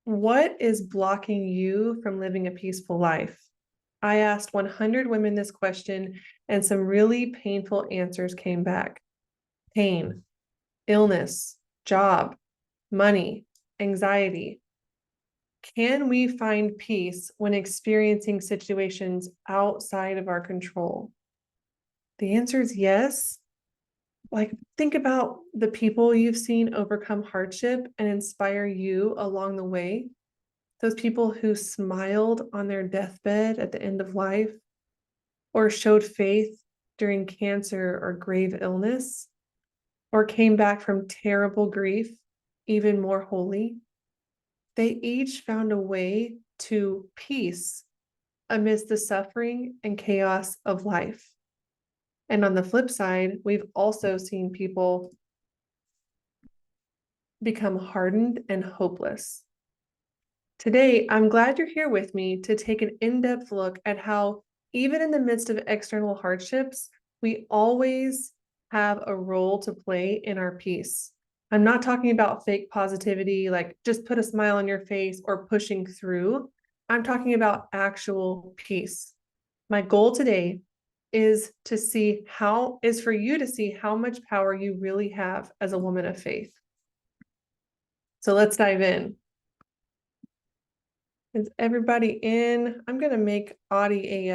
What is blocking you from living a peaceful life? I asked 100 women this question, and some really painful answers came back. Pain, illness, job, money, anxiety. Can we find peace when experiencing situations outside of our control? The answer is yes. Think about the people you've seen overcome hardship and inspire you along the way. Those people who smiled on their deathbed at the end of life, or showed faith during cancer or grave illness, or came back from terrible grief, even more holy. They each found a way to peace amidst the suffering and chaos of life. And on the flip side, we've also seen people become hardened and hopeless. Today, I'm glad you're here with me to take an in-depth look at how, even in the midst of external hardships, we always have a role to play in our peace. I'm not talking about fake positivity, like just put a smile on your face or pushing through. I'm talking about actual peace. My goal today is for you to see how much power you really have as a woman of faith. So let's dive in. Is everybody in? I'm gonna make Audie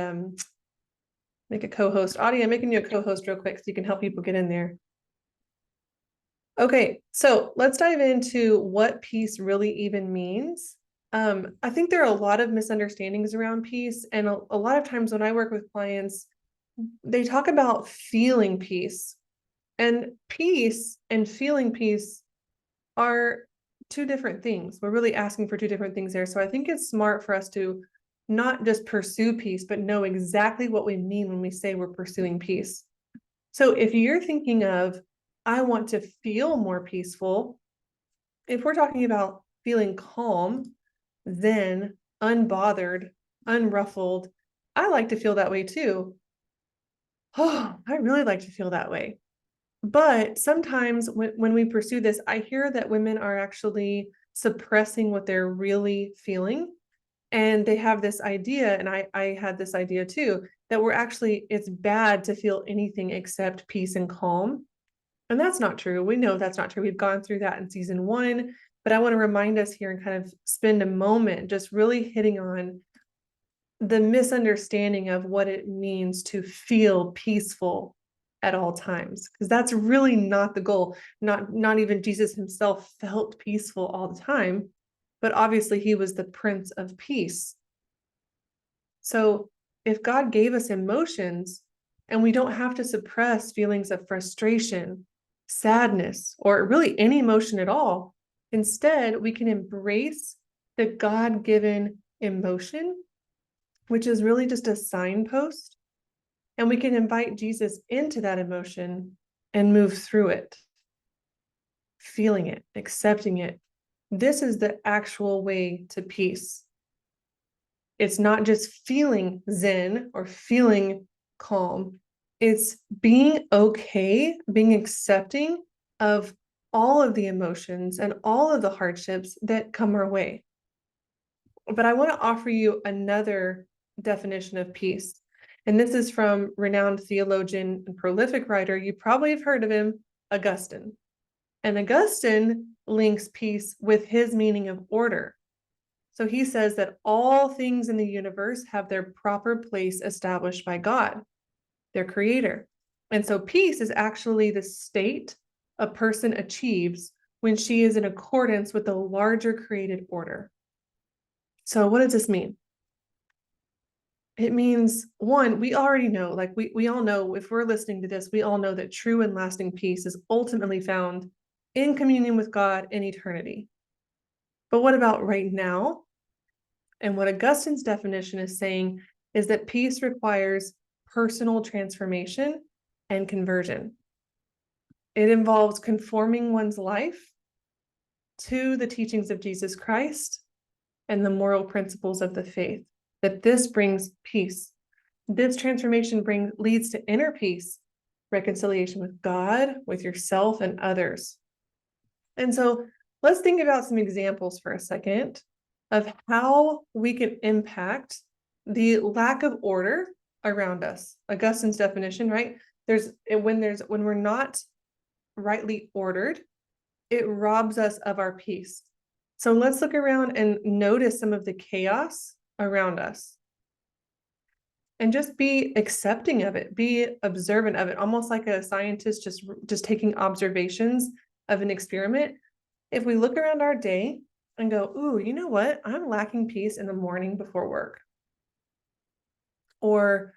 make a co-host. Audie, I'm making you a co-host real quick so you can help people get in there. Okay, so let's dive into what peace really even means. I think there are a lot of misunderstandings around peace, and a lot of times when I work with clients, they talk about feeling peace, and peace and feeling peace are two different things. We're really asking for two different things there. So I think it's smart for us to not just pursue peace, but know exactly what we mean when we say we're pursuing peace. So if you're thinking of, I want to feel more peaceful, if we're talking about feeling calm, zen, unbothered, unruffled, I like to feel that way too. Oh, I really like to feel that way. But sometimes when we pursue this, I hear that women are actually suppressing what they're really feeling. And they have this idea, and I had this idea too, that it's bad to feel anything except peace and calm. And that's not true. We know that's not true. We've gone through that in season 1, but I want to remind us here and kind of spend a moment just really hitting on the misunderstanding of what it means to feel peaceful at all times, because that's really not the goal. Not even Jesus himself felt peaceful all the time, but obviously he was the Prince of Peace. So if God gave us emotions, and we don't have to suppress feelings of frustration, sadness, or really any emotion at all, instead we can embrace the God-given emotion, which is really just a signpost, and we can invite Jesus into that emotion and move through it, feeling it, accepting it. This is the actual way to peace. It's not just feeling zen or feeling calm. It's being okay, being accepting of all of the emotions and all of the hardships that come our way. But I want to offer you another definition of peace. And this is from renowned theologian and prolific writer. You probably have heard of him, Augustine. And Augustine links peace with his meaning of order. So he says that all things in the universe have their proper place established by God, their creator. And so peace is actually the state a person achieves when she is in accordance with the larger created order. So what does this mean? It means, one, we already know, like we all know, if we're listening to this, we all know that true and lasting peace is ultimately found in communion with God in eternity. But what about right now? And what Augustine's definition is saying is that peace requires personal transformation and conversion. It involves conforming one's life to the teachings of Jesus Christ and the moral principles of the faith, that this brings peace. This transformation leads to inner peace, reconciliation with God, with yourself, and others. And so let's think about some examples for a second. of how we can impact the lack of order around us. Augustine's definition, right? When we're not rightly ordered, it robs us of our peace. So let's look around and notice some of the chaos around us. And just be accepting of it, be observant of it, almost like a scientist just taking observations of an experiment. If we look around our day and go, ooh, you know what? I'm lacking peace in the morning before work. Or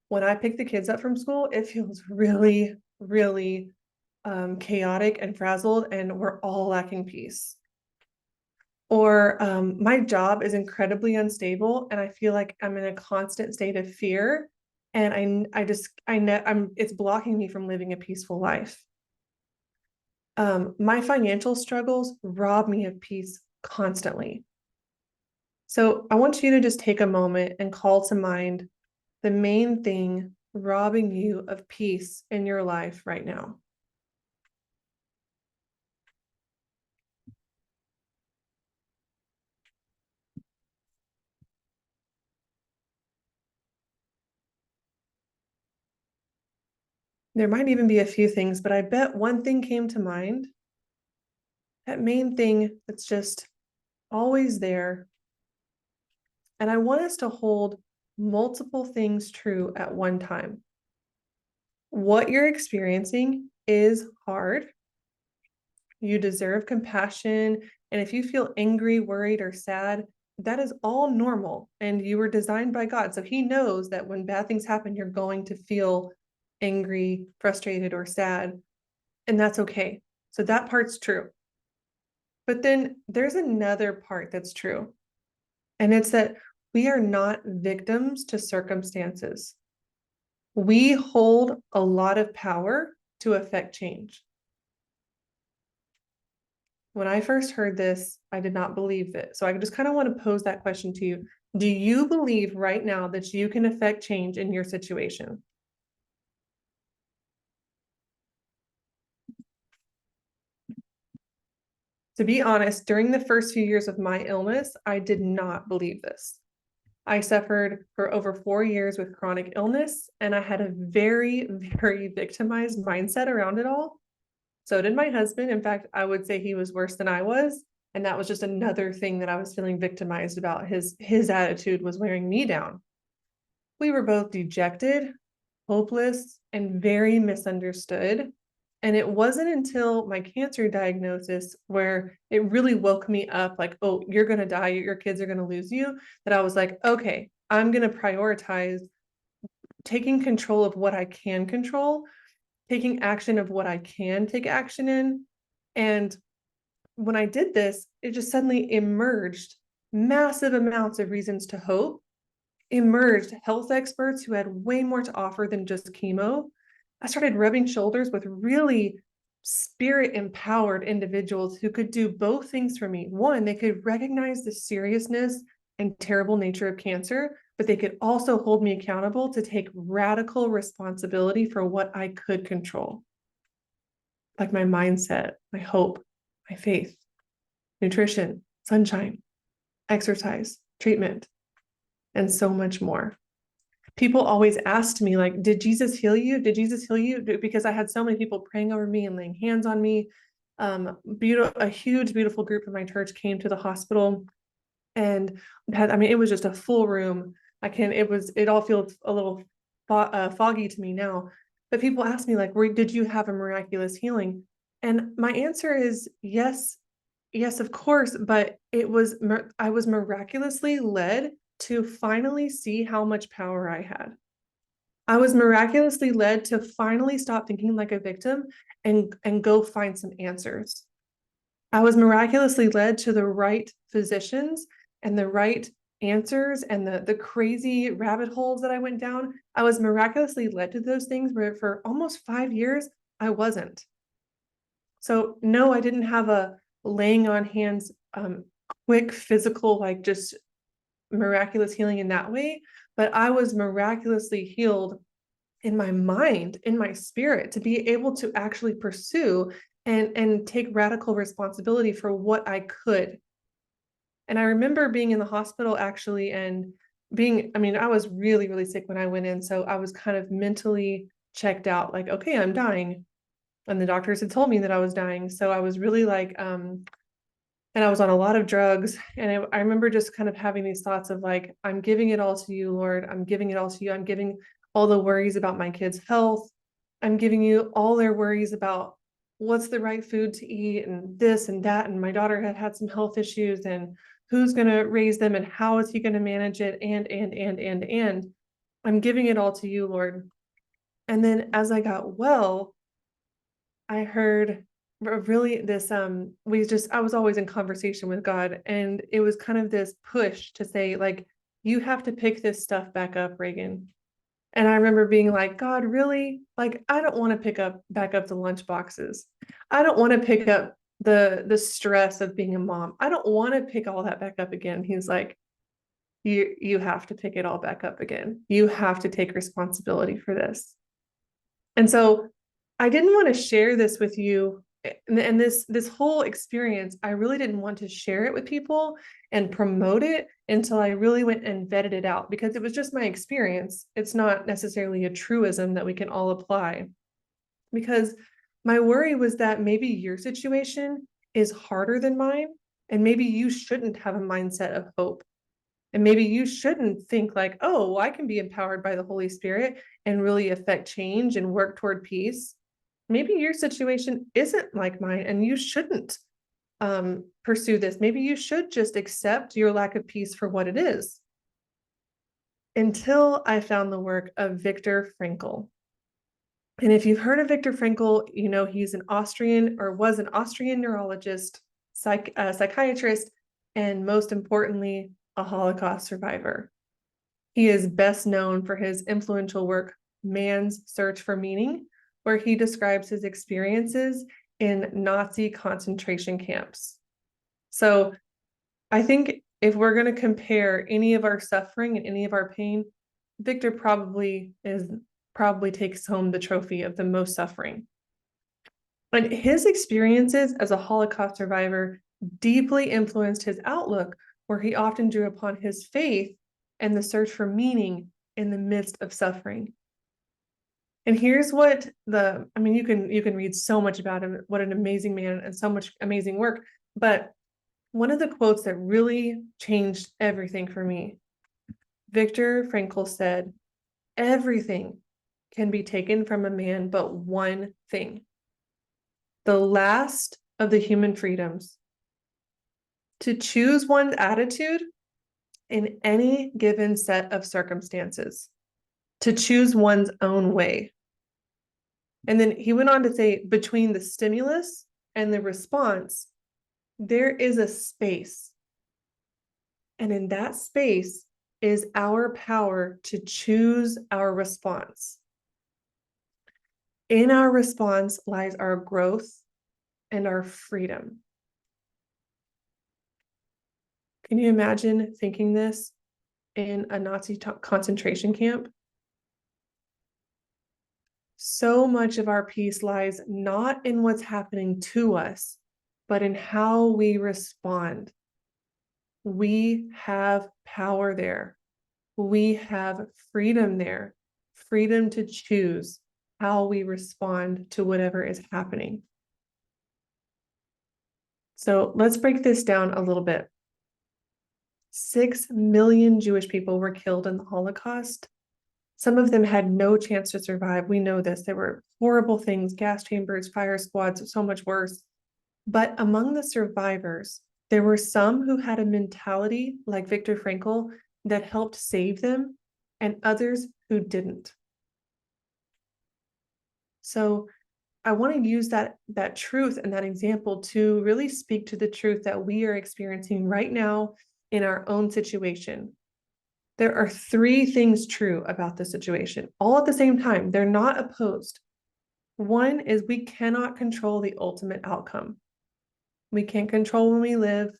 when I pick the kids up from school, it feels really, really chaotic and frazzled, and we're all lacking peace. Or my job is incredibly unstable, and I feel like I'm in a constant state of fear, and it's blocking me from living a peaceful life. My financial struggles rob me of peace constantly. So I want you to just take a moment and call to mind the main thing robbing you of peace in your life right now. There might even be a few things, but I bet one thing came to mind. That main thing that's just always there. And I want us to hold multiple things true at one time. What you're experiencing is hard. You deserve compassion. And if you feel angry, worried, or sad, that is all normal. And you were designed by God. So He knows that when bad things happen, you're going to feel angry, frustrated, or sad. And that's okay. So that part's true. But then there's another part that's true. And it's that we are not victims to circumstances. We hold a lot of power to affect change. When I first heard this, I did not believe it. So I just kind of want to pose that question to you. Do you believe right now that you can affect change in your situation? To be honest, during the first few years of my illness, I did not believe this. I suffered for over 4 years with chronic illness, and I had a very, very victimized mindset around it all. So did my husband. In fact, I would say he was worse than I was. And that was just another thing that I was feeling victimized about. His attitude was wearing me down. We were both dejected, hopeless, and very misunderstood. And it wasn't until my cancer diagnosis where it really woke me up like, oh, you're going to die, your kids are going to lose you, that I was like, okay, I'm going to prioritize taking control of what I can control, taking action of what I can take action in. And when I did this, it just suddenly emerged massive amounts of reasons to hope, emerged health experts who had way more to offer than just chemo. I started rubbing shoulders with really spirit empowered individuals who could do both things for me. One, they could recognize the seriousness and terrible nature of cancer, but they could also hold me accountable to take radical responsibility for what I could control, like my mindset, my hope, my faith, nutrition, sunshine, exercise, treatment, and so much more. People always asked me, like, did Jesus heal you? Did Jesus heal you? Because I had so many people praying over me and laying hands on me. A huge, beautiful group of my church came to the hospital, and it was just a full room. It all feels a little foggy to me now. But people ask me, like, did you have a miraculous healing? And my answer is yes, yes, of course. But I was miraculously led to finally see how much power I had. I was miraculously led to finally stop thinking like a victim and go find some answers. I was miraculously led to the right physicians and the right answers, and the crazy rabbit holes that I went down. I was miraculously led to those things where for almost 5 years, I wasn't. So no, I didn't have a laying on hands, quick physical, like just miraculous healing in that way, but I was miraculously healed in my mind, in my spirit, to be able to actually pursue and take radical responsibility for what I could. And I remember being in the hospital actually and I was really, really sick when I went in. So I was kind of mentally checked out, like, okay, I'm dying. And the doctors had told me that I was dying. So I was really like, and I was on a lot of drugs. And I remember just kind of having these thoughts of like, I'm giving it all to you, Lord. I'm giving it all to you. I'm giving all the worries about my kids' health. I'm giving you all their worries about what's the right food to eat and this and that. And my daughter had some health issues and who's going to raise them and how is he going to manage it? And I'm giving it all to you, Lord. And then as I got well, I heard really this I was always in conversation with God, and it was kind of this push to say like, you have to pick this stuff back up, Reagan. And I remember being like, God, really? Like, I don't want to pick up back up the lunch boxes. I don't want to pick up the stress of being a mom. I don't want to pick all that back up again. He's like, you have to pick it all back up again. You have to take responsibility for this. And so I didn't want to share this with you. And this whole experience, I really didn't want to share it with people and promote it until I really went and vetted it out because it was just my experience. It's not necessarily a truism that we can all apply. Because my worry was that maybe your situation is harder than mine, and maybe you shouldn't have a mindset of hope. And maybe you shouldn't think like, oh, well, I can be empowered by the Holy Spirit and really affect change and work toward peace. Maybe your situation isn't like mine and you shouldn't pursue this. Maybe you should just accept your lack of peace for what it is. Until I found the work of Viktor Frankl. And if you've heard of Viktor Frankl, you know he's an Austrian or was an Austrian neurologist, psychiatrist, and most importantly, a Holocaust survivor. He is best known for his influential work, Man's Search for Meaning, where he describes his experiences in Nazi concentration camps. So I think if we're going to compare any of our suffering and any of our pain, Victor probably takes home the trophy of the most suffering. And his experiences as a Holocaust survivor deeply influenced his outlook, where he often drew upon his faith and the search for meaning in the midst of suffering. And here's what you can read so much about him, what an amazing man and so much amazing work. But one of the quotes that really changed everything for me, Viktor Frankl said, everything can be taken from a man, but one thing, the last of the human freedoms, to choose one's attitude in any given set of circumstances, to choose one's own way. And then he went on to say, between the stimulus and the response, there is a space. And in that space is our power to choose our response. In our response lies our growth and our freedom. Can you imagine thinking this in a Nazi concentration camp? So much of our peace lies not in what's happening to us, but in how we respond. We have power there. We have freedom there, freedom to choose how we respond to whatever is happening. So let's break this down a little bit. 6 million Jewish people were killed in the Holocaust. Some of them had no chance to survive. We know this. There were horrible things, gas chambers, fire squads, so much worse. But among the survivors, there were some who had a mentality like Viktor Frankl that helped save them, and others who didn't. So I want to use that truth and that example to really speak to the truth that we are experiencing right now in our own situation. There are 3 things true about the situation, all at the same time. They're not opposed. One is we cannot control the ultimate outcome. We can't control when we live,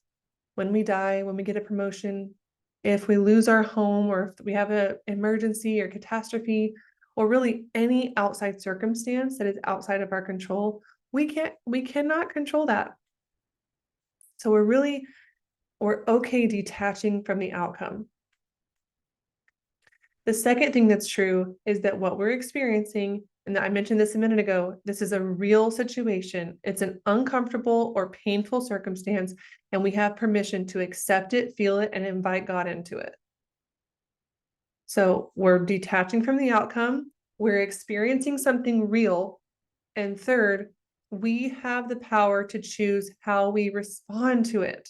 when we die, when we get a promotion, if we lose our home, or if we have an emergency or catastrophe, or really any outside circumstance that is outside of our control. We cannot control that. So we're really We're okay detaching from the outcome. The second thing that's true is that what we're experiencing, and I mentioned this a minute ago, this is a real situation. It's an uncomfortable or painful circumstance, and we have permission to accept it, feel it, and invite God into it. So we're detaching from the outcome, we're experiencing something real, and third, we have the power to choose how we respond to it.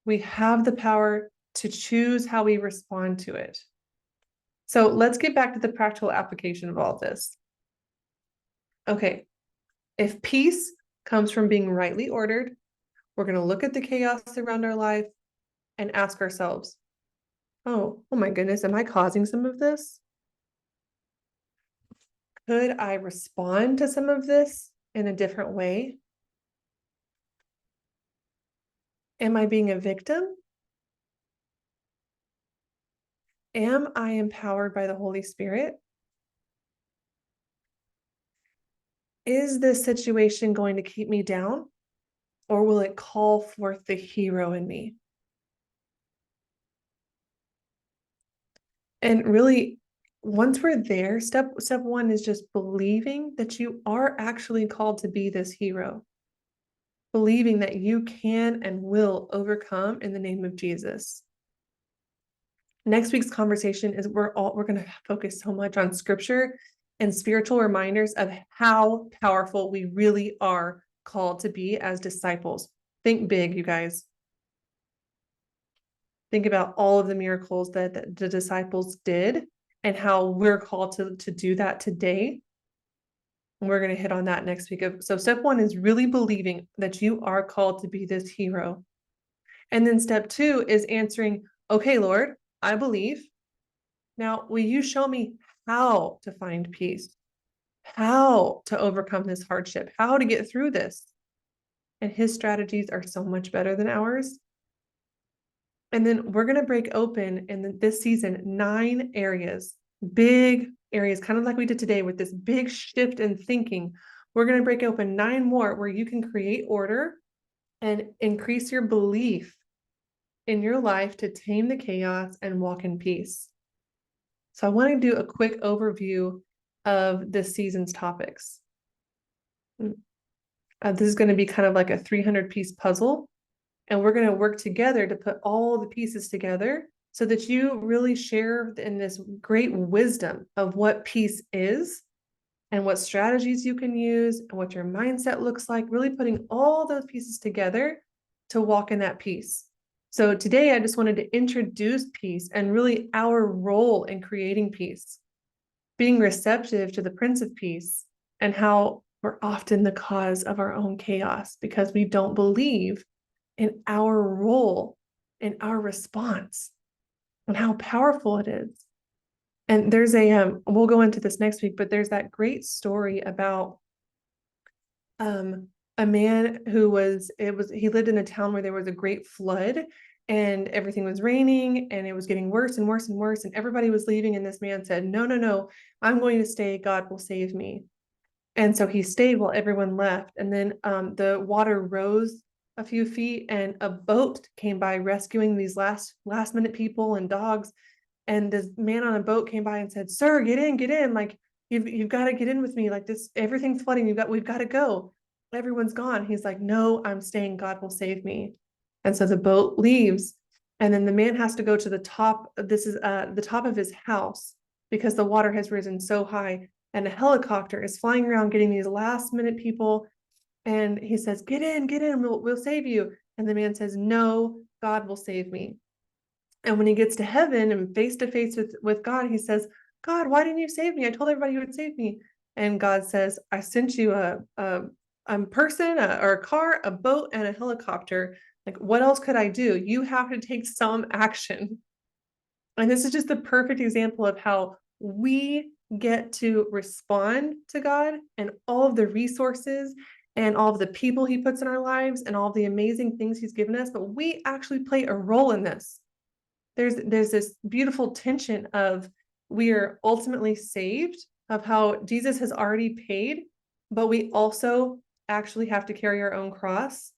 We have the power to choose how we respond to it. So let's get back to the practical application of all this. Okay, if peace comes from being rightly ordered, we're going to look at the chaos around our life and ask ourselves, oh my goodness, am I causing some of this? Could I respond to some of this in a different way? Am I being a victim? Am I empowered by the Holy Spirit? Is this situation going to keep me down, or will it call forth the hero in me? And really, once we're there, step one is just believing that you are actually called to be this hero, believing that you can and will overcome in the name of Jesus. Next week's conversation is we're going to focus so much on scripture and spiritual reminders of how powerful we really are called to be as disciples. Think big, you guys. Think about all of the miracles that the disciples did and how we're called to do that today. And we're going to hit on that next week. So step one is really believing that you are called to be this hero. And then step two is answering, okay, Lord, I believe. Now, will you show me how to find peace, how to overcome this hardship, how to get through this? And his strategies are so much better than ours. And then we're going to break open in this season 9 areas, big areas, kind of like we did today with this big shift in thinking. We're going to break open 9 more where you can create order and increase your belief in your life to tame the chaos and walk in peace. So I want to do a quick overview of this season's topics. This is going to be kind of like a 300-piece puzzle. And we're going to work together to put all the pieces together so that you really share in this great wisdom of what peace is and what strategies you can use and what your mindset looks like, really putting all those pieces together to walk in that peace. So today I just wanted to introduce peace and really our role in creating peace, being receptive to the Prince of Peace and how we're often the cause of our own chaos because we don't believe in our role, in our response, and how powerful it is. And there's we'll go into this next week, but there's that great story about a man who he lived in a town where there was a great flood and everything was raining and it was getting worse and worse and worse. And everybody was leaving. And this man said, no, I'm going to stay. God will save me. And so he stayed while everyone left. And then the water rose a few feet and a boat came by rescuing these last minute people and dogs. And this man on a boat came by and said, sir, get in. Like you've got to get in with me. Like this, everything's flooding. We've got to go. Everyone's gone. He's like, no, I'm staying. God will save me. And so the boat leaves. And then the man has to go to the top. This is the top of his house because the water has risen so high. And a helicopter is flying around getting these last minute people. And he says, get in, we'll save you. And the man says, no, God will save me. And when he gets to heaven and face to face with God, he says, God, why didn't you save me? I told everybody you would save me. And God says, I sent you a person or a car, a boat, and a helicopter. Like, what else could I do? You have to take some action. And this is just the perfect example of how we get to respond to God and all of the resources and all of the people he puts in our lives and all the amazing things he's given us, but we actually play a role in this. There's this beautiful tension of we are ultimately saved, of how Jesus has already paid, but we also actually have to carry our own cross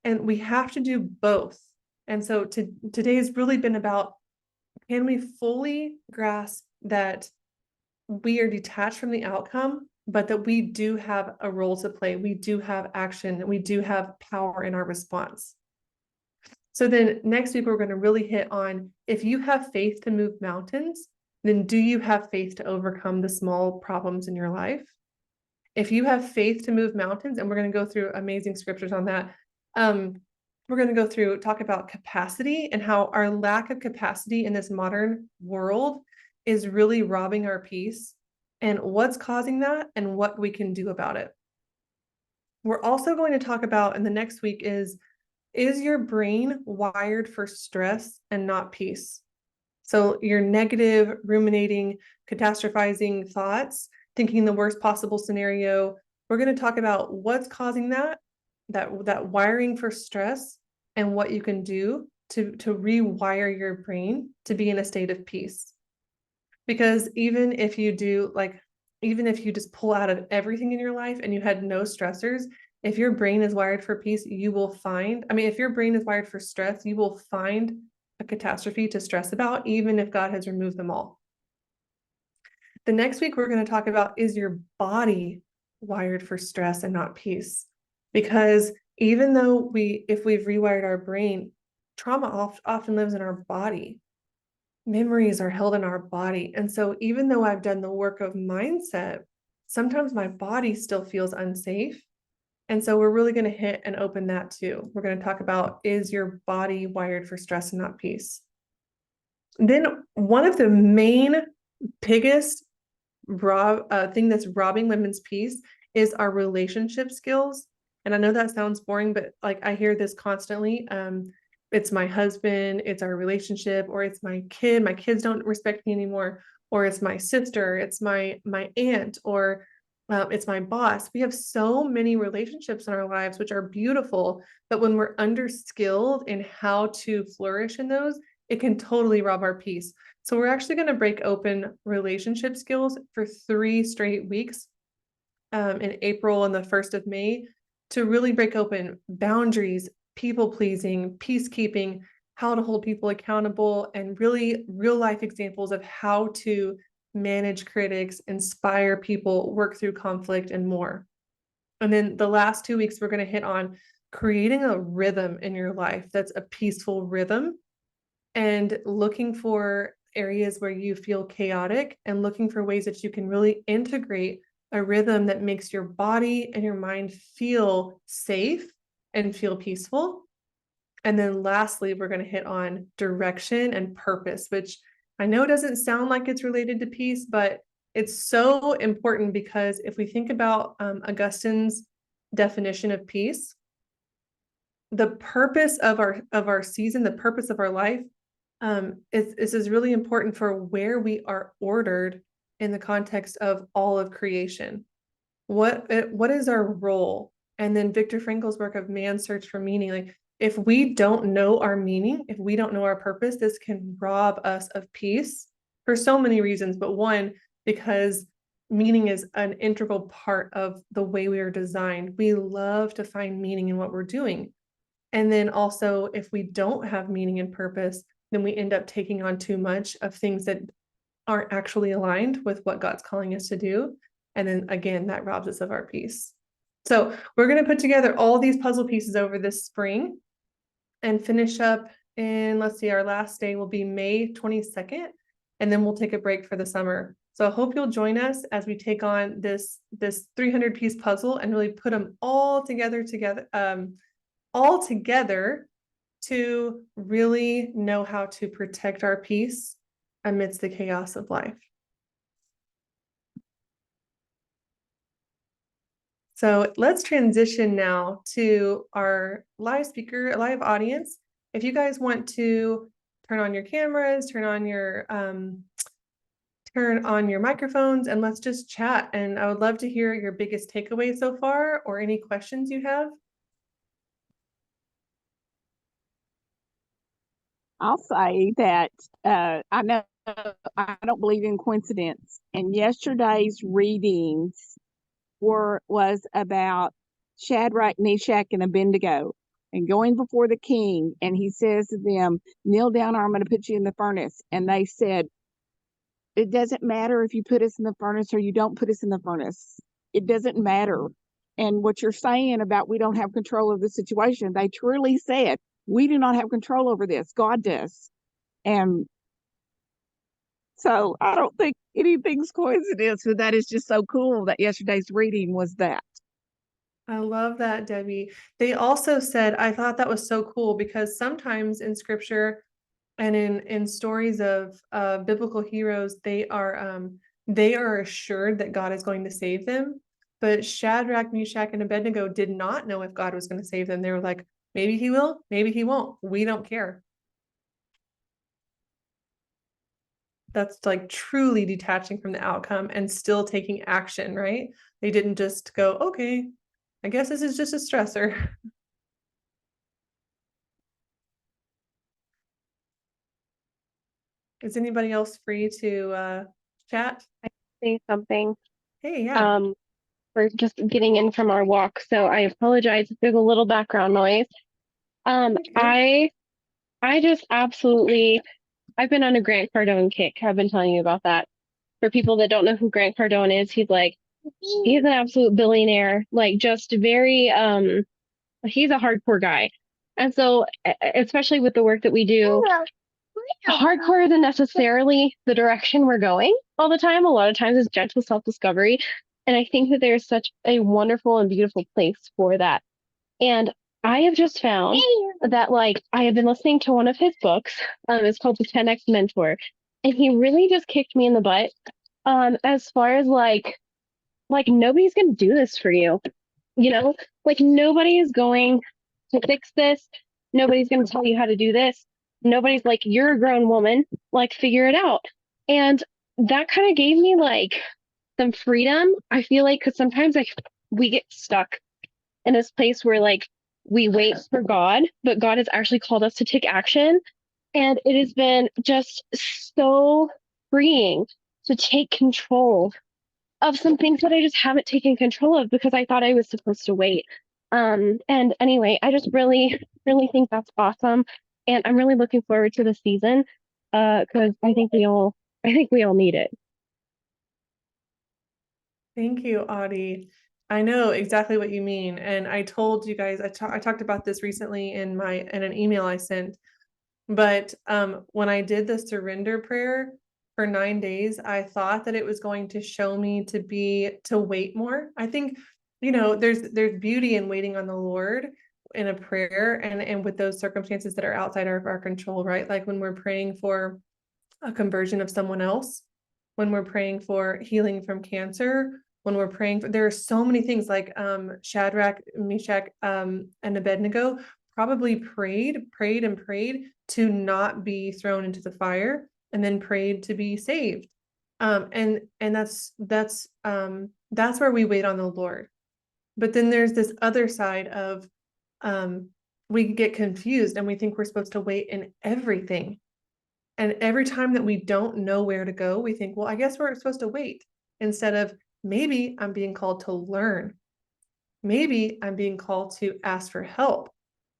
And we have to do both. And so today has really been about, can we fully grasp that we are detached from the outcome, but that we do have a role to play. We do have action, and we do have power in our response. So then next week, we're going to really hit on, if you have faith to move mountains, then do you have faith to overcome the small problems in your life? If you have faith to move mountains, and we're going to go through amazing scriptures on that. We're going to talk about capacity and how our lack of capacity in this modern world is really robbing our peace, and what's causing that and what we can do about it. We're also going to talk about in the next week is your brain wired for stress and not peace? So your negative, ruminating, catastrophizing thoughts, thinking the worst possible scenario. We're going to talk about what's causing that wiring for stress, and what you can do to rewire your brain to be in a state of peace. Because even if you just pull out of everything in your life and you had no stressors, if your brain is wired for peace, if your brain is wired for stress, you will find a catastrophe to stress about, even if God has removed them all. The next week, we're going to talk about, is your body wired for stress and not peace? Because even though if we've rewired our brain, trauma often lives in our body. Memories are held in our body. And so even though I've done the work of mindset, sometimes my body still feels unsafe. And so we're really going to hit and open that too. We're going to talk about, is your body wired for stress and not peace? Then one of the main biggest thing that's robbing women's peace is our relationship skills. And I know that sounds boring, but like I hear this constantly. It's my husband, it's our relationship, or it's my kid. My kids don't respect me anymore, or it's my sister, it's my aunt, or it's my boss. We have so many relationships in our lives, which are beautiful, but when we're underskilled in how to flourish in those, it can totally rob our peace. So we're actually going to break open relationship skills for 3 straight weeks in April and the 1st of May, to really break open boundaries, people pleasing, peacekeeping, how to hold people accountable, and really real life examples of how to manage critics, inspire people, work through conflict, and more. And then the last 2 weeks, we're going to hit on creating a rhythm in your life that's a peaceful rhythm, and looking for areas where you feel chaotic, and looking for ways that you can really integrate a rhythm that makes your body and your mind feel safe and feel peaceful. And then lastly, we're going to hit on direction and purpose, which I know doesn't sound like it's related to peace, but it's so important, because if we think about Augustine's definition of peace, the purpose of our season, the purpose of our life, is really important for where we are ordered in the context of all of creation. What is our role? And then Viktor Frankl's work of Man's Search for Meaning. Like, if we don't know our meaning, if we don't know our purpose, this can rob us of peace for so many reasons. But one, because meaning is an integral part of the way we are designed. We love to find meaning in what we're doing. And then also, if we don't have meaning and purpose, then we end up taking on too much of things that aren't actually aligned with what God's calling us to do. And then again, that robs us of our peace. So we're going to put together all these puzzle pieces over this spring and finish up in, let's see, our last day will be May 22nd, and then we'll take a break for the summer. So I hope you'll join us as we take on this 300-piece puzzle and really put them all together to really know how to protect our peace amidst the chaos of life. So let's transition now to our live audience. If you guys want to turn on your cameras, turn on your microphones, and let's just chat. And I would love to hear your biggest takeaway so far, or any questions you have. I'll say that I know I don't believe in coincidence, and yesterday's readings was about Shadrach, Meshach, and Abednego, and going before the king. And he says to them, kneel down or I'm going to put you in the furnace. And they said, it doesn't matter if you put us in the furnace or you don't put us in the furnace. It doesn't matter. And what you're saying about we don't have control of the situation, they truly said, we do not have control over this. God does. And so I don't think anything's coincidence, but that is just so cool that yesterday's reading was that. I love that, Debbie. They also said, I thought that was so cool because sometimes in scripture and in stories of biblical heroes, they are assured that God is going to save them. But Shadrach, Meshach, and Abednego did not know if God was going to save them. They were like, maybe he will, maybe he won't. We don't care. That's like truly detaching from the outcome and still taking action, right? They didn't just go, okay, I guess this is just a stressor. Is anybody else free to chat? Say something. Hey, yeah. We're just getting in from our walk, so I apologize if there's a little background noise. Okay. I just absolutely, I've been on a Grant Cardone kick. I've been telling you about that. For people that don't know who Grant Cardone is, he's an absolute billionaire, like just very, he's a hardcore guy. And so, especially with the work that we do, hardcore isn't necessarily the direction we're going all the time. A lot of times it's gentle self-discovery. And I think that there's such a wonderful and beautiful place for that. And I have just found that like I have been listening to one of his books. It's called The 10X Mentor. And he really just kicked me in the butt. As far as like nobody's gonna do this for you. You know, like nobody is going to fix this. Nobody's going to tell you how to do this. Nobody's like, you're a grown woman, like figure it out. And that kind of gave me like some freedom. I feel like because sometimes we get stuck in this place where like we wait for God, but God has actually called us to take action. And it has been just so freeing to take control of some things that I just haven't taken control of because I thought I was supposed to wait. And anyway, I just really, really think that's awesome. And I'm really looking forward to the season, because I think we all need it. Thank you, Audie. I know exactly what you mean. And I told you guys, I talked about this recently in an email I sent. But when I did the surrender prayer for 9 days, I thought that it was going to show me to wait more. I think, there's beauty in waiting on the Lord in a prayer and with those circumstances that are outside of our control, right? Like when we're praying for a conversion of someone else, when we're praying for healing from cancer, when we're praying for, there are so many things like Shadrach, Meshach, and Abednego probably prayed and prayed to not be thrown into the fire, and then prayed to be saved. And that's where we wait on the Lord. But then there's this other side of we get confused and we think we're supposed to wait in everything. And every time that we don't know where to go, we think, well, I guess we're supposed to wait, instead of maybe I'm being called to learn. Maybe I'm being called to ask for help.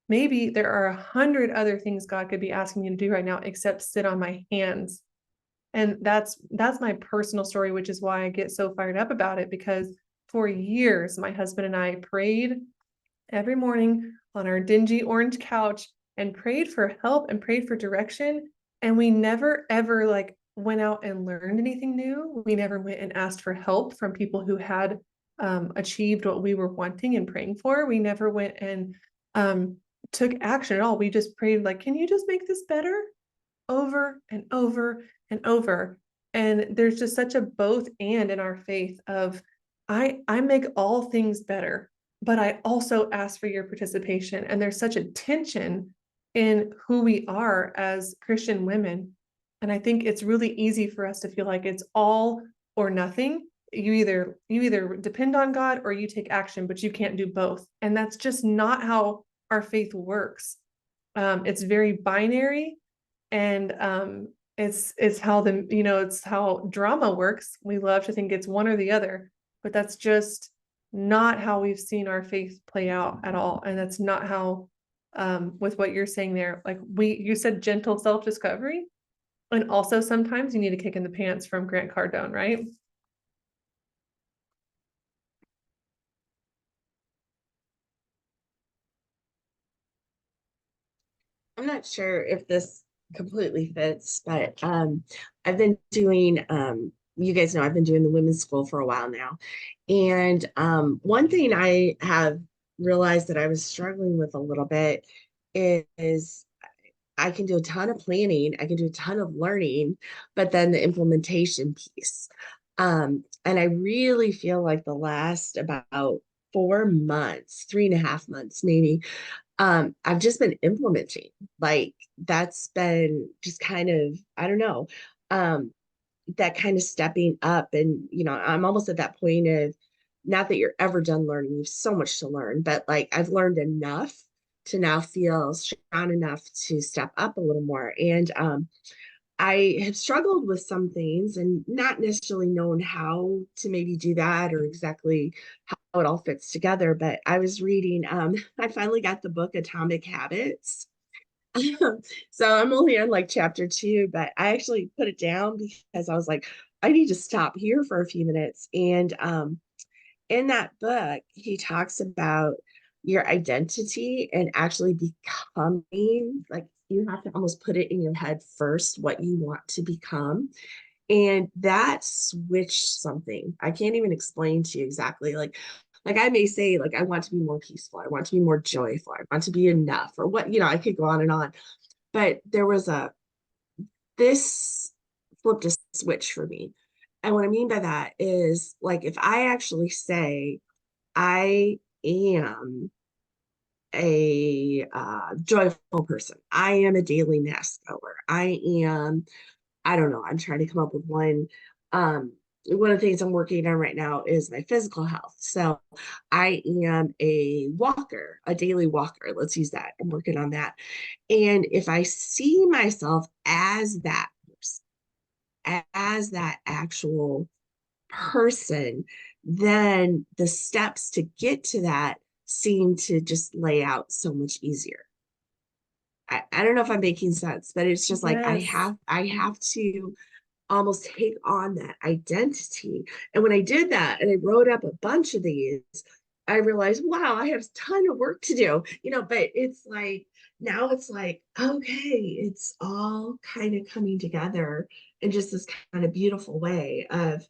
Maybe there are 100 other things God could be asking me to do right now, except sit on my hands. And that's my personal story, which is why I get so fired up about it, because for years, my husband and I prayed every morning on our dingy orange couch and prayed for help and prayed for direction. And we never ever like went out and learned anything new. We never went and asked for help from people who had achieved what we were wanting and praying for. We never went and took action at all. We just prayed like, can you just make this better? Over and over and over. And there's just such a both and in our faith of I make all things better, but I also ask for your participation. And there's such a tension in who we are as Christian women. And I think it's really easy for us to feel like it's all or nothing. You either depend on God or you take action, but you can't do both. And that's just not how our faith works. It's very binary, and it's how it's how drama works. We love to think it's one or the other, but that's just not how we've seen our faith play out at all. And that's not how with what you're saying there. Like you said gentle self-discovery, and also sometimes you need a kick in the pants from Grant Cardone, right? I'm not sure if this completely fits, but I've been doing you guys know I've been doing the women's school for a while now. And one thing I have realized that I was struggling with a little bit is I can do a ton of planning, I can do a ton of learning, but then the implementation piece. And I really feel like the last about 4 months, 3.5 months maybe, I've just been implementing. Like that's been just kind of, I don't know, um, that kind of stepping up. And, I'm almost at that point of not that you're ever done learning, you have so much to learn, but like I've learned enough to now feel strong enough to step up a little more. And I have struggled with some things and not necessarily known how to maybe do that or exactly how it all fits together. But I was reading, I finally got the book Atomic Habits. So I'm only on like chapter 2, but I actually put it down because I was like, I need to stop here for a few minutes. And in that book, he talks about your identity and actually becoming, like you have to almost put it in your head first what you want to become. And that switched something. I can't even explain to you exactly. Like I may say, like, I want to be more peaceful. I want to be more joyful. I want to be enough, or what, I could go on and on. But there was this flipped a switch for me. And what I mean by that is like, if I actually say, I am a joyful person, I am a daily mass goer, I am, I don't know, I'm trying to come up with one. One of the things I'm working on right now is my physical health. So I am a walker, a daily walker. Let's use that. I'm working on that. And if I see myself as that person, as that actual person, then the steps to get to that seem to just lay out so much easier. I don't know if I'm making sense, but it's just like Yes. I have to almost take on that identity. And when I did that and I wrote up a bunch of these, I realized, wow, I have a ton of work to do, but it's like, now it's like, okay, it's all kind of coming together in just this kind of beautiful way of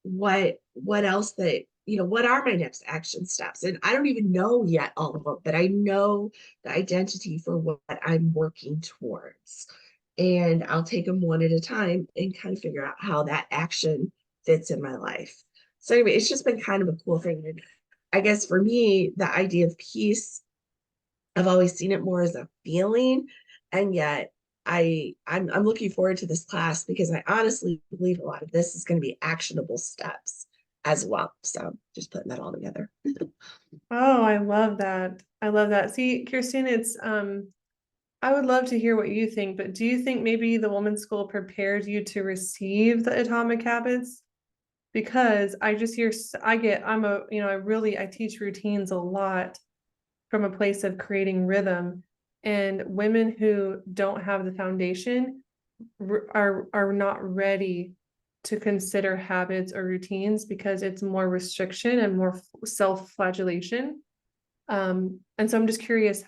what else that, what are my next action steps? And I don't even know yet all of them, but I know the identity for what I'm working towards. And I'll take them one at a time and kind of figure out how that action fits in my life. So anyway, it's just been kind of a cool thing. And I guess for me, the idea of peace, I've always seen it more as a feeling. And yet I'm looking forward to this class because I honestly believe a lot of this is going to be actionable steps as well. So just putting that all together. Oh, I love that. I love that. See, Kirsten, it's I would love to hear what you think, but do you think maybe the women's school prepared you to receive the atomic habits? Because I just hear I teach routines a lot from a place of creating rhythm, and women who don't have the foundation are not ready to consider habits or routines because it's more restriction and more self-flagellation. And so I'm just curious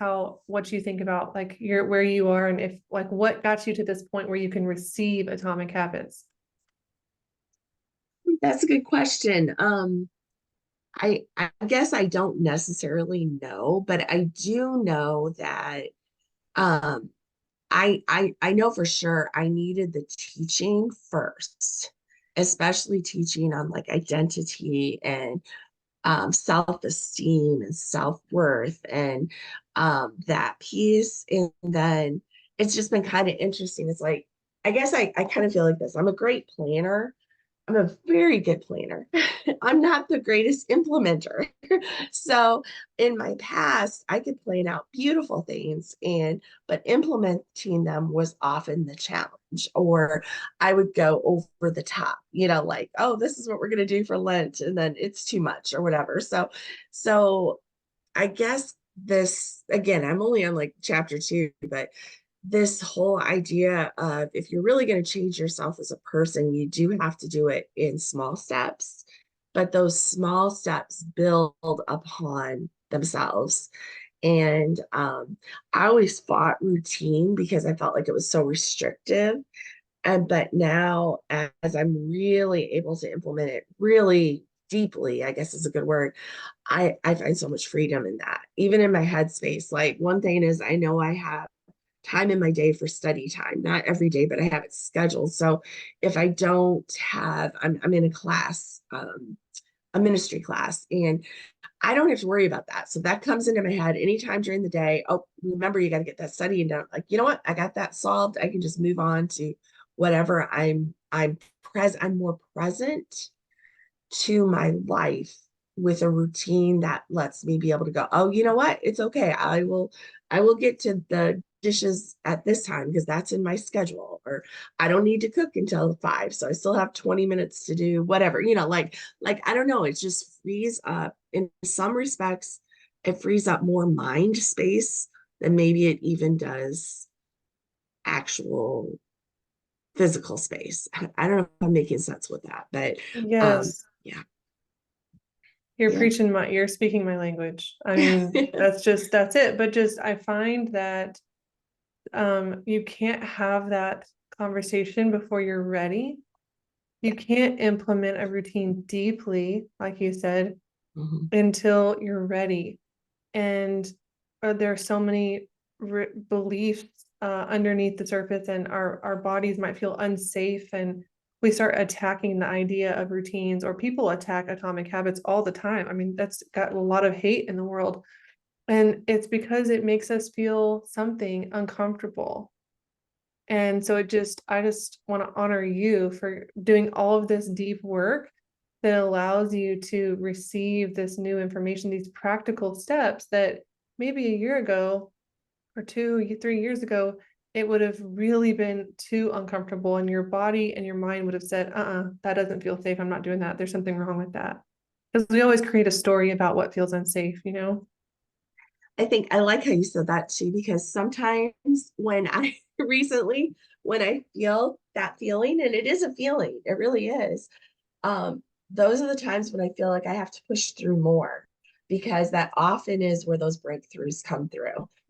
what you think about like where you are, and if like what got you to this point where you can receive atomic habits. That's a good question. I guess I don't necessarily know, but I do know that um I know for sure I needed the teaching first, especially teaching on like identity and self-esteem and self-worth and that piece. And then it's just been kind of interesting. It's like, I guess I kind of feel like this. I'm a great planner. I'm a very good planner. I'm not the greatest implementer. So in my past, I could plan out beautiful things but implementing them was often the challenge, or I would go over the top, like, oh, this is what we're going to do for Lent, and then it's too much or whatever. So I guess this again, I'm only on like chapter 2, but this whole idea of if you're really going to change yourself as a person, you do have to do it in small steps, but those small steps build upon themselves. And I always fought routine because I felt like it was so restrictive. And but now, as I'm really able to implement it really deeply, I guess is a good word, I find so much freedom in that, even in my headspace. Like one thing is I know I have time in my day for study time, not every day, but I have it scheduled. So if I don't have, I'm in a class, a ministry class, and I don't have to worry about that. So that comes into my head anytime during the day. Oh, remember, you got to get that study done. Like, you know what? I got that solved. I can just move on to whatever I'm more present to my life with a routine that lets me be able to go, oh, you know what? It's okay. I will get to the dishes at this time because that's in my schedule. Or I don't need to cook until 5. So I still have 20 minutes to do whatever, like I don't know, it just frees up in some respects, it frees up more mind space than maybe it even does actual physical space. I don't know if I'm making sense with that, but Yes. yeah. You're Yeah. you're speaking my language. I mean, that's it. But just, I find that you can't have that conversation before you're ready. You can't implement a routine deeply, like you said, Mhm. until you're ready. And there are so many beliefs underneath the surface, and our bodies might feel unsafe, and we start attacking the idea of routines, or people attack atomic habits all the time. I mean, that's got a lot of hate in the world, and it's because it makes us feel something uncomfortable. And so I just want to honor you for doing all of this deep work that allows you to receive this new information, these practical steps that maybe a year ago or 3 years ago, it would have really been too uncomfortable, and your body and your mind would have said, that doesn't feel safe. I'm not doing that. There's something wrong with that. Because we always create a story about what feels unsafe, you know? I think I like how you said that too, because sometimes when I recently, when I feel that feeling, and it is a feeling, it really is, um, those are the times when I feel like I have to push through more, because that often is where those breakthroughs come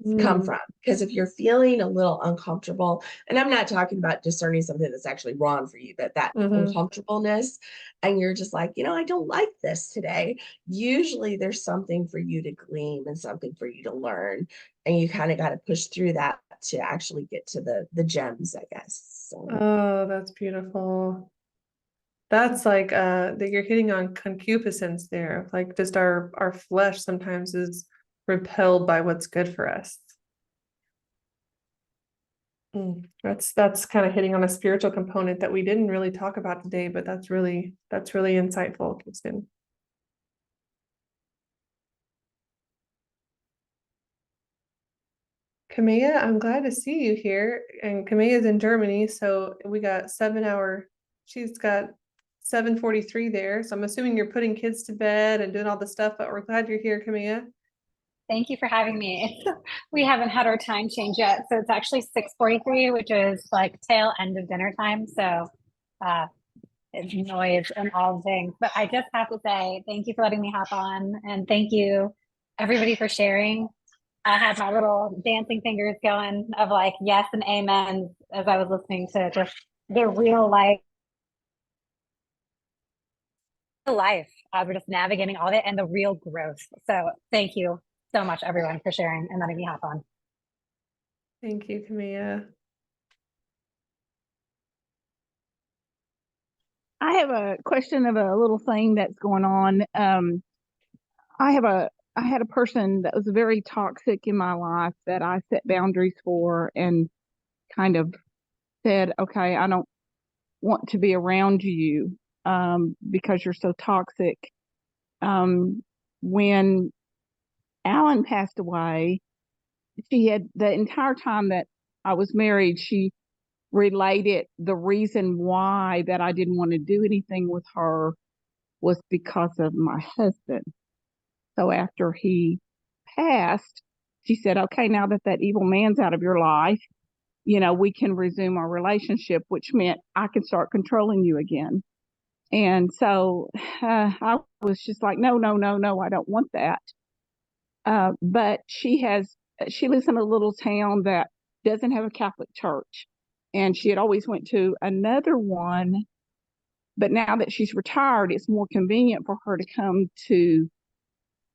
Mm, from. Because if you're feeling a little uncomfortable, and I'm not talking about discerning something that's actually wrong for you, but that mhm. uncomfortableness, and you're just like, I don't like this today. Usually there's something for you to glean and something for you to learn. And you kind of got to push through that to actually get to the gems, I guess. So Oh, that's beautiful. That's like that you're hitting on concupiscence there. Like, just our flesh sometimes is repelled by what's good for us. That's kind of hitting on a spiritual component that we didn't really talk about today, but that's really insightful, Kristen. Kamea, I'm glad to see you here. And Kamea's in Germany, so we got 7 hour. She's got 7:43 there. So I'm assuming you're putting kids to bed and doing all the stuff, but we're glad you're here, Kamea. Thank you for having me. We haven't had our time change yet, so it's actually 6:43, which is like tail end of dinner time. So uh, it's noise and all things. But I just have to say thank you for letting me hop on, and thank you everybody for sharing. I had my little dancing fingers going of like yes and amen as I was listening to just the real life. We're just navigating all of it and the real growth. So thank you so much, everyone, for sharing and letting me hop on. Thank you, Kamea. I have a question of a little thing that's going on. I had a person that was very toxic in my life that I set boundaries for and kind of said, okay, I don't want to be around you because you're so toxic. When Alan passed away, she had the entire time that I was married, she related the reason why that I didn't want to do anything with her was because of my husband. So after he passed, she said, okay, now that that evil man's out of your life, we can resume our relationship, which meant I can start controlling you again. And so I was just like, no, no, no, no, I don't want that. But she lives in a little town that doesn't have a Catholic church. And she had always went to another one, but now that she's retired, it's more convenient for her to come to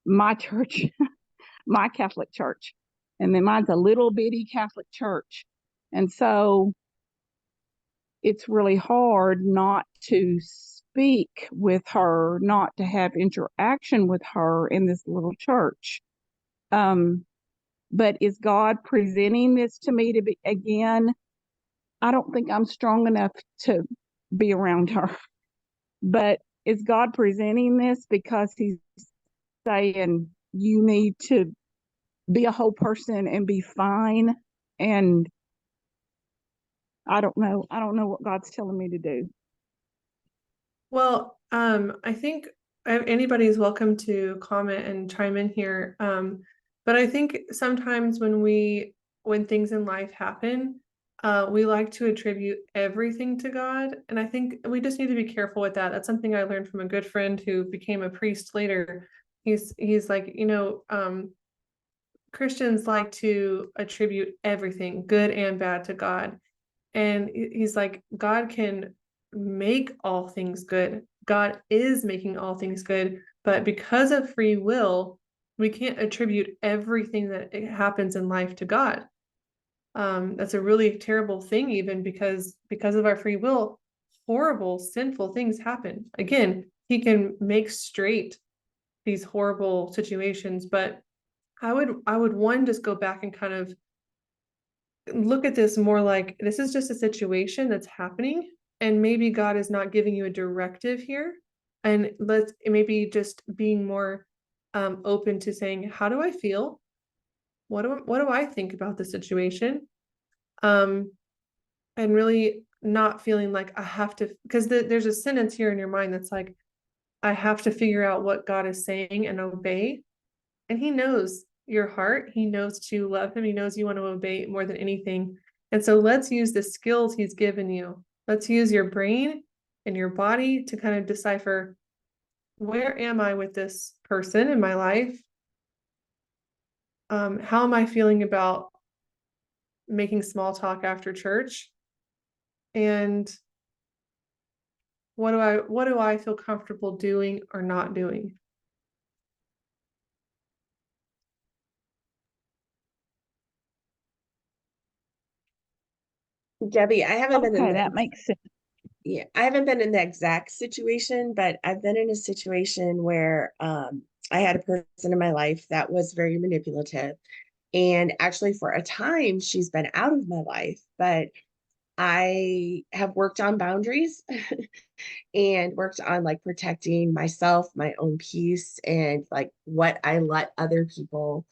my church, my Catholic church. And then mine's a little bitty Catholic church. And so it's really hard not to speak with her, not to have interaction with her in this little church. But is God presenting this to me to be again? I don't think I'm strong enough to be around her. But is God presenting this because he's saying you need to be a whole person and be fine? And I don't know. I don't know what God's telling me to do. Well, I think anybody is welcome to comment and chime in here. But I think sometimes when things in life happen, we like to attribute everything to God. And I think we just need to be careful with that. That's something I learned from a good friend who became a priest later. He's like, Christians like to attribute everything, good and bad, to God. And he's like, God can make all things good. God is making all things good. But because of free will, we can't attribute everything that happens in life to God. That's a really terrible thing, even because of our free will, horrible, sinful things happen. Again, he can make straight these horrible situations, but I would one just go back and kind of look at this more like this is just a situation that's happening, and maybe God is not giving you a directive here, and let's maybe just being more open to saying, how do I feel? What do I think about the situation? And really not feeling like I have to, because there's a sentence here in your mind that's like, I have to figure out what God is saying and obey. And he knows your heart. He knows to love him. He knows you want to obey more than anything. And so let's use the skills he's given you. Let's use your brain and your body to kind of decipher, where am I with this person in my life? How am I feeling about making small talk after church? And what do I feel comfortable doing or not doing? Debbie, I haven't been in Okay, that makes sense. yeah, I haven't been in the exact situation, but I've been in a situation where I had a person in my life that was very manipulative. And actually, for a time, she's been out of my life, but I have worked on boundaries and worked on like protecting myself, my own peace, and like what I let other people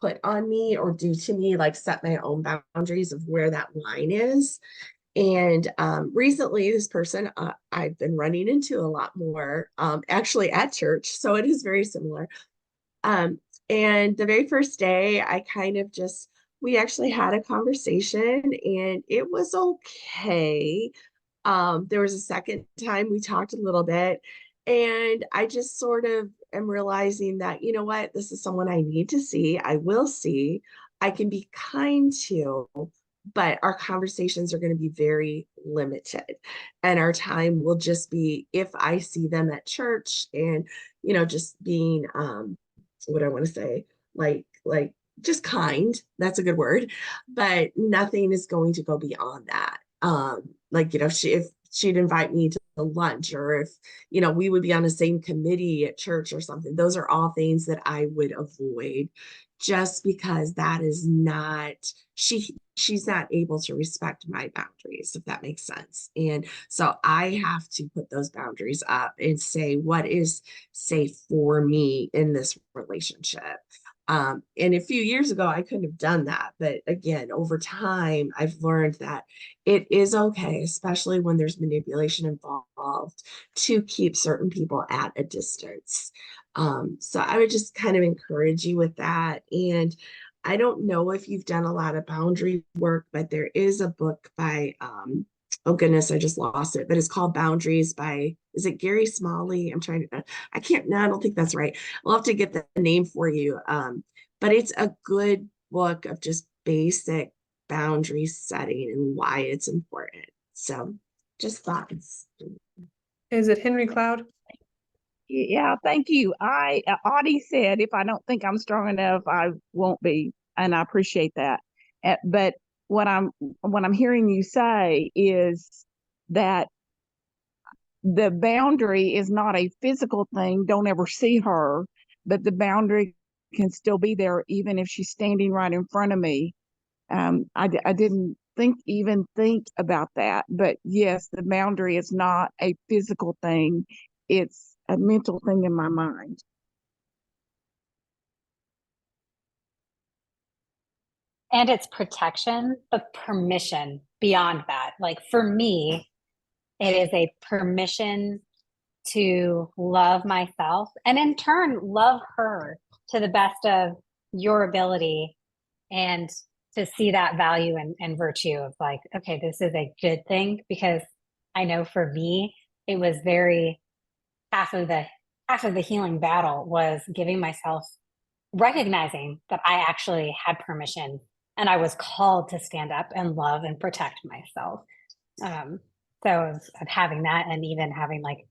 put on me or do to me, like set my own boundaries of where that line is. And recently, this person I've been running into a lot more, actually at church. So it is very similar. Um, and the very first day, I kind of just, we actually had a conversation and it was okay. There was a second time we talked a little bit, and I just sort of am realizing that, you know what, this is someone I need to see. I will see. I can be kind to, but our conversations are going to be very limited. And our time will just be if I see them at church and, just being, what I want to say, like just kind. That's a good word, but nothing is going to go beyond that. Like, if she'd invite me to lunch, or if, we would be on the same committee at church or something, those are all things that I would avoid just because that is not, she's not able to respect my boundaries, if that makes sense. And so I have to put those boundaries up and say what is safe for me in this relationship. And a few years ago, I couldn't have done that. But again, over time, I've learned that it is okay, especially when there's manipulation involved, to keep certain people at a distance. So I would just kind of encourage you with that. And I don't know if you've done a lot of boundary work, but there is a book by, oh goodness, I just lost it, but it's called Boundaries by, is it Gary Smalley? I'm trying to, I can't, no, I don't think that's right. I'll have to get the name for you. But it's a good book of just basic boundary setting and why it's important. So just thoughts. Is it Henry Cloud? Yeah, thank you. Audie said, if I don't think I'm strong enough, I won't be, and I appreciate that. But what I'm hearing you say is that the boundary is not a physical thing. Don't ever see her, but the boundary can still be there even if she's standing right in front of me. I didn't even think about that, but yes, the boundary is not a physical thing. It's a mental thing in my mind. And it's protection, but permission beyond that. Like for me, it is a permission to love myself and in turn love her to the best of your ability, and to see that value and virtue of like, okay, this is a good thing. Because I know for me, it was very half of the healing battle was giving myself, recognizing that I actually had permission and I was called to stand up and love and protect myself. So of having that, and even having like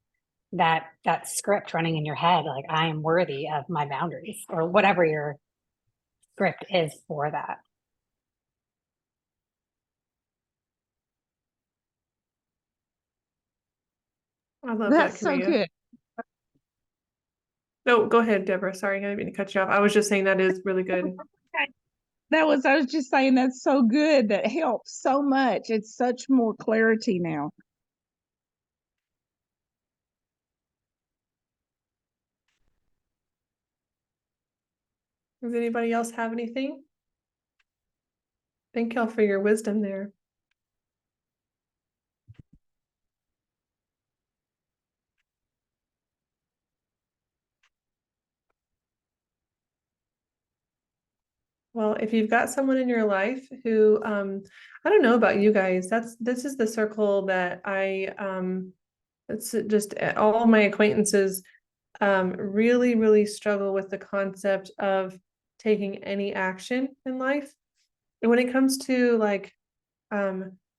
that script running in your head, like I am worthy of my boundaries, or whatever your script is for that. I love that, That's so Karia. good. No, go ahead, Deborah. Sorry, I didn't mean to cut you off. I was just saying that is really good. I was just saying that's so good. That helps so much. It's such more clarity now. Does anybody else have anything? Thank y'all for your wisdom there. Well, if you've got someone in your life who, I don't know about you guys, this is the circle that it's just all my acquaintances really struggle with the concept of taking any action in life. And when it comes to like,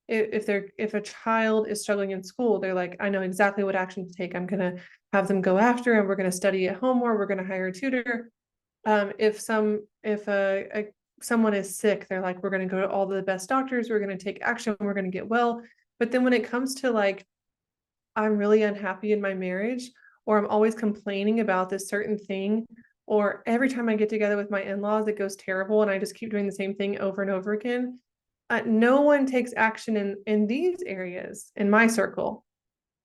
if a child is struggling in school, they're like, I know exactly what action to take. I'm gonna have them go after, and we're gonna study at home, or we're gonna hire a tutor. If someone is sick, they're like, we're gonna go to all the best doctors, we're gonna take action, we're gonna get well. But then when it comes to like, I'm really unhappy in my marriage, or I'm always complaining about this certain thing, or every time I get together with my in-laws, it goes terrible, and I just keep doing the same thing over and over again. No one takes action in these areas in my circle.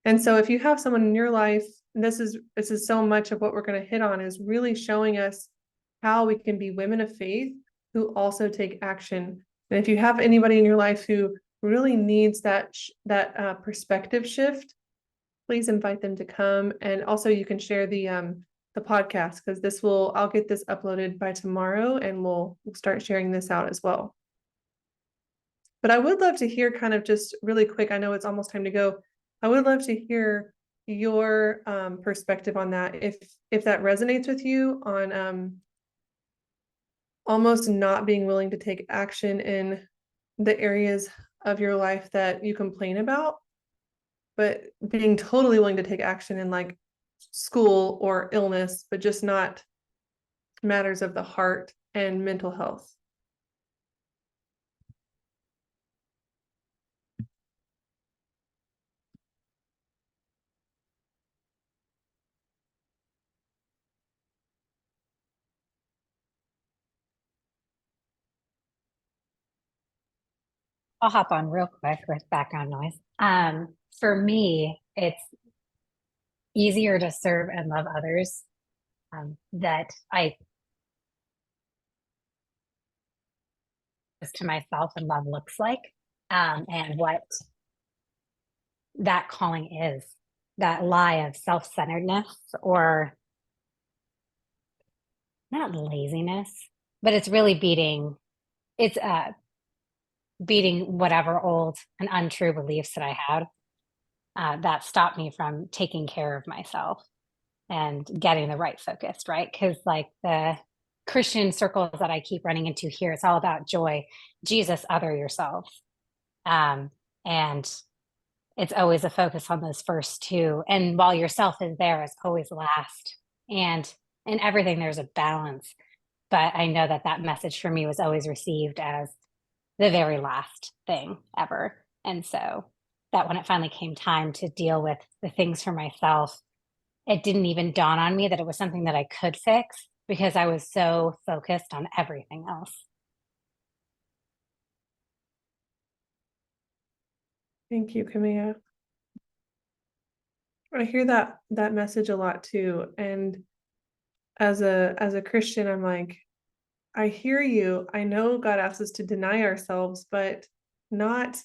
And so if you have someone in your life, this is so much of what we're going to hit on, is really showing us how we can be women of faith who also take action. And if you have anybody in your life who really needs that perspective shift, please invite them to come. And also you can share the podcast, because I'll get this uploaded by tomorrow, and we'll start sharing this out as well. But I would love to hear, kind of just really quick, I know it's almost time to go. I would love to hear your perspective on that. If that resonates with you, on almost not being willing to take action in the areas of your life that you complain about, but being totally willing to take action in like school or illness, but just not matters of the heart and mental health. I'll hop on real quick with background noise. For me, it's easier to serve and love others, that I to myself and love looks like, and what that calling is, that lie of self-centeredness, or not laziness, but it's really it's beating whatever old and untrue beliefs that I had that stopped me from taking care of myself and getting the right focus, right? Because like the Christian circles that I keep running into here, it's all about joy, Jesus, other yourself. And it's always a focus on those first two. And while yourself is there, it's always last. And in everything, there's a balance. But I know that that message for me was always received as the very last thing ever. And so that when it finally came time to deal with the things for myself, it didn't even dawn on me that it was something that I could fix because I was so focused on everything else. Thank you, Camilla. I hear that message a lot too. And as a Christian, I'm like, I hear you. I know God asks us to deny ourselves, but not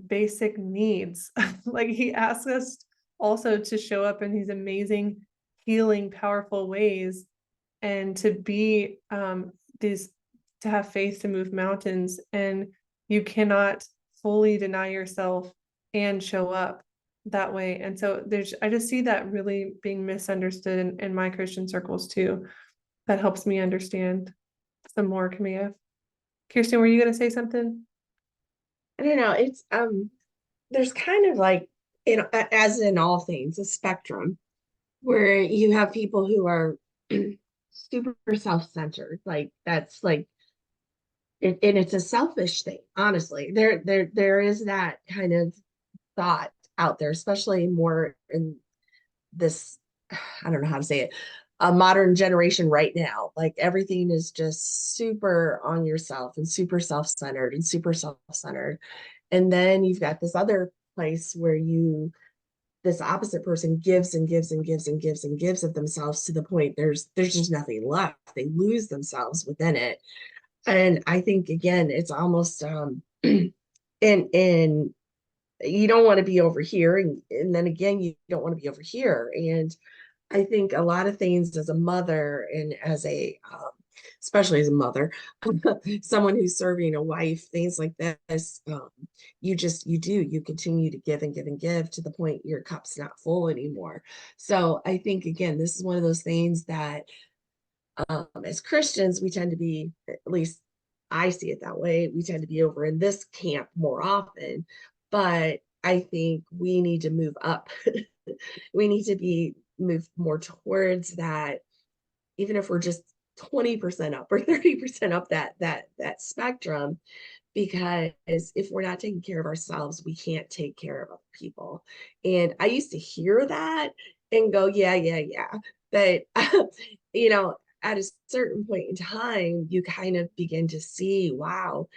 basic needs. Like he asks us also to show up in these amazing, healing, powerful ways and to be these to have faith to move mountains. And you cannot fully deny yourself and show up that way. And so I just see that really being misunderstood in my Christian circles too. That helps me understand some more, Camilla. Kirsten, were you going to say something? I don't know. It's there's kind of like, as in all things, a spectrum where you have people who are super self-centered. Like that's like and it's a selfish thing, honestly. There is that kind of thought out there, especially more in this, I don't know how to say it, a modern generation right now. Like everything is just super on yourself and super self-centered and super self-centered. And then you've got this other place where this opposite person gives and gives and gives and gives and gives of themselves to the point there's just nothing left. They lose themselves within it. And I think again, it's almost and you don't want to be over here, and then again, you don't want to be over here. And I think a lot of things as a mother and as a especially as a mother, someone who's serving a wife, things like this, you continue to give and give and give to the point your cup's not full anymore. So I think again, this is one of those things that as Christians, we tend to be, at least I see it that way, we tend to be over in this camp more often. But I think we need to move up. We need to be moved more towards that, even if we're just 20% up or 30% up that spectrum, because if we're not taking care of ourselves, we can't take care of other people. And I used to hear that and go, yeah. But at a certain point in time, you kind of begin to see, wow,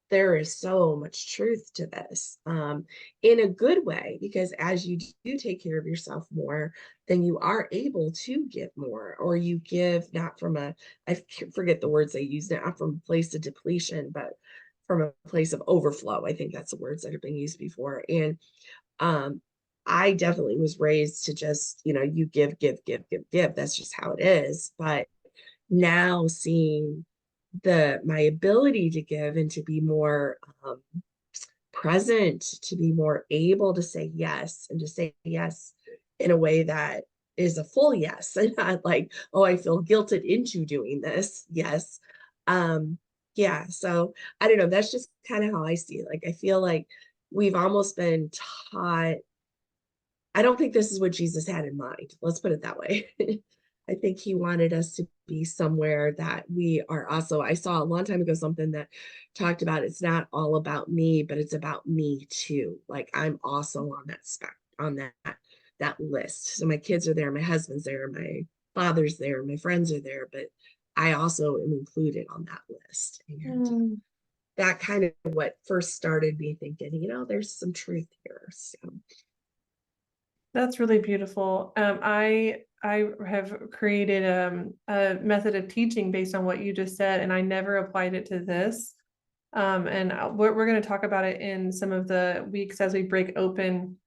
there is so much truth to this, in a good way, because as you do take care of yourself more, then you are able to give more, or you give not from I forget the words they use, not from a place of depletion, but from a place of overflow. I think that's the words that have been used before. And I definitely was raised to just, you give. That's just how it is. But now seeing my ability to give and to be more present, to be more able to say yes, and to say yes in a way that is a full yes, and not like, oh, I feel guilted into doing this. Yes. Yeah. So I don't know. That's just kind of how I see it. Like, I feel like we've almost been taught. I don't think this is what Jesus had in mind. Let's put it that way. I think he wanted us to be somewhere that we are also. I saw a long time ago something that talked about it's not all about me, but it's about me too. Like I'm also on that list. So my kids are there, my husband's there, my father's there, my friends are there, but I also am included on that list. And that kind of what first started me thinking, there's some truth here. So That's really beautiful. I have created a method of teaching based on what you just said, and I never applied it to this. And we're going to talk about it in some of the weeks as we break open,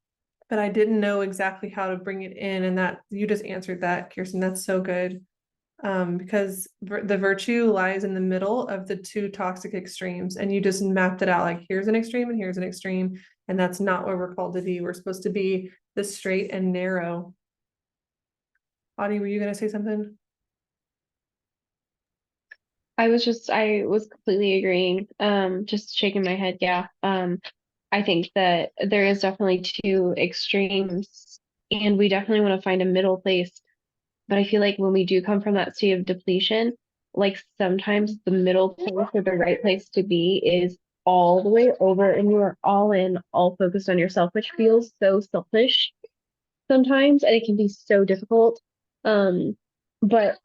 but I didn't know exactly how to bring it in, and that you just answered that, Kirsten. That's so good. because the virtue lies in the middle of the two toxic extremes, and you just mapped it out like here's an extreme and here's an extreme, and that's not where we're called to be. We're supposed to be the straight and narrow. Audie, were you going to say something? I was completely agreeing. Just shaking my head. Yeah. I think that there is definitely two extremes, and we definitely want to find a middle place. But I feel like when we do come from that state of depletion, like sometimes the middle place or the right place to be is all the way over and you are all in, all focused on yourself, which feels so selfish sometimes, and it can be so difficult. But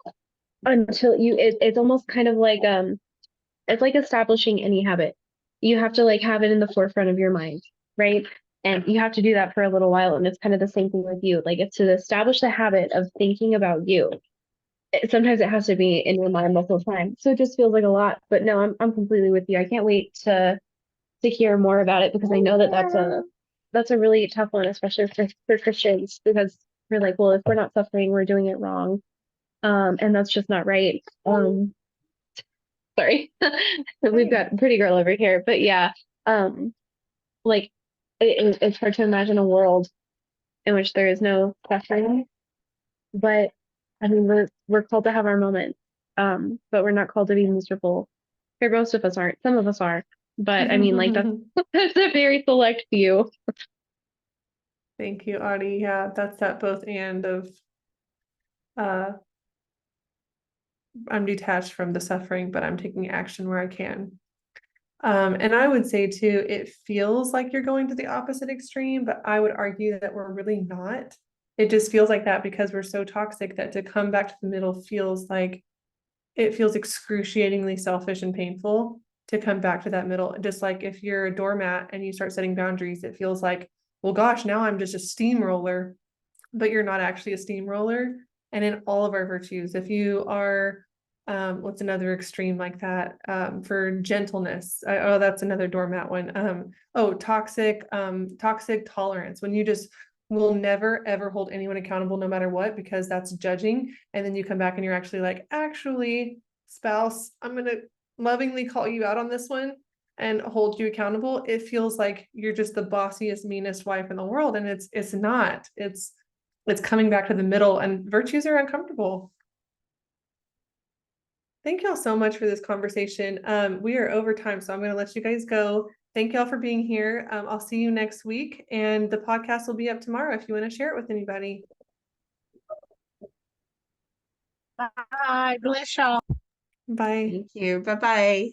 until it's almost kind of like it's like establishing any habit. You have to like have it in the forefront of your mind, right? And you have to do that for a little while. And it's kind of the same thing with you. Like it's to establish the habit of thinking about you. Sometimes it has to be in your mind multiple times. So it just feels like a lot. But no, I'm completely with you. I can't wait to hear more about it because I know that that's a really tough one, especially for Christians, because we're like, well, if we're not suffering, we're doing it wrong. And that's just not right. Sorry. We've got pretty girl over here, but yeah, um, like it's hard to imagine a world in which there is no suffering, but I mean, we're called to have our moments, but we're not called to be miserable. Or most of us aren't. Some of us are, but I mean, like that's a very select few. Thank you, Audie. Yeah, that's that both and of I'm detached from the suffering, but I'm taking action where I can. And I would say too, it feels like you're going to the opposite extreme, but I would argue that we're really not. It just feels like that because we're so toxic that to come back to the middle feels like it feels excruciatingly selfish and painful to come back to that middle. Just like if you're a doormat and you start setting boundaries, it feels like, well, gosh, now I'm just a steamroller, but you're not actually a steamroller. And in all of our virtues, if you are what's another extreme like that, for gentleness, oh, that's another doormat one. Toxic tolerance, when you just will never ever hold anyone accountable no matter what, because that's judging. And then you come back and you're actually like, actually, spouse, I'm gonna lovingly call you out on this one and hold you accountable. It feels like you're just the bossiest, meanest wife in the world, and it's not. It's coming back to the middle, and virtues are uncomfortable. Thank y'all so much for this conversation. We are over time, so I'm going to let you guys go. Thank y'all for being here. I'll see you next week, and the podcast will be up tomorrow if you want to share it with anybody. Bye. Bless y'all. Bye. Thank you. Bye bye.